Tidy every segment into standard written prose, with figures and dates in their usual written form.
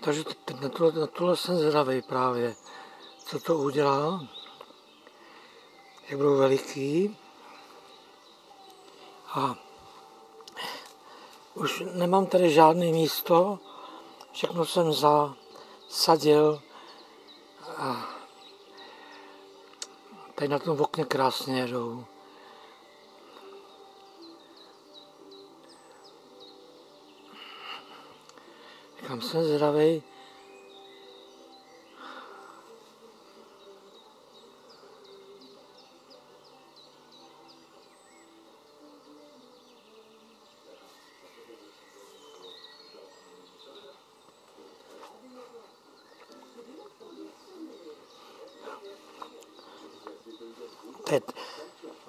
Takže na tohle jsem zvědavý právě, co to udělá, jak budou veliký. A už nemám tady žádné místo, všechno jsem zasadil a tady na tom okně krásně jedou. Říkám, jsem zvědavej.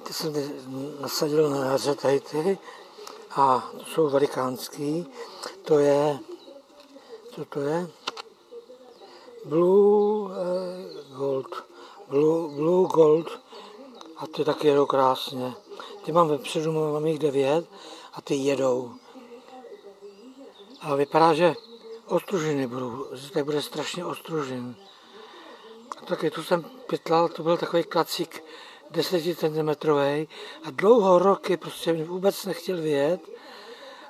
Ty jsem nasadil na jaře tady ty a to jsou velikánský. To je, co to je? Blue Gold a ty taky jedou krásně. Ty mám vepředu, mám jich 9 a ty jedou. A vypadá, že ostružiny budou, že tady bude strašně ostružin. A taky tu jsem pytlal, to byl takový klacík 10 cm a dlouho roky prostě vůbec nechtěl vyjet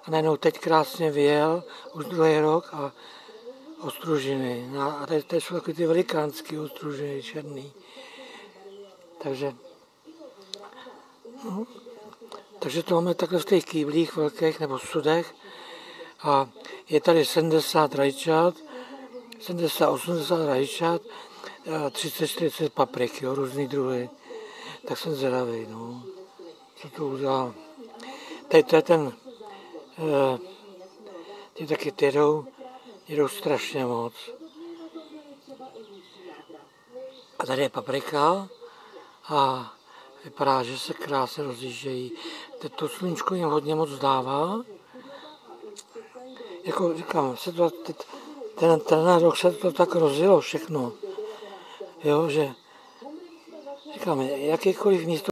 a najednou teď krásně vyjel, už druhý rok a ostružiny. A tady jsou takový ty velikánský ostružiny, černý. Takže to máme takhle v těch kýblích velkých nebo sudech a je tady 70 rajčat, 70-80 rajčat, 30-40 paprik, jo, různý druhy. Tak jsem zvědavý, no, co to udělá. Tady to je ten, ty taky jedou strašně moc. A tady je paprika a vypadá, že se krásně rozjíždějí. To sluníčko jim hodně moc dává. Jako říkám, ten rok se to tak rozjelo všechno. Jo, že říkám, jakýkoliv místo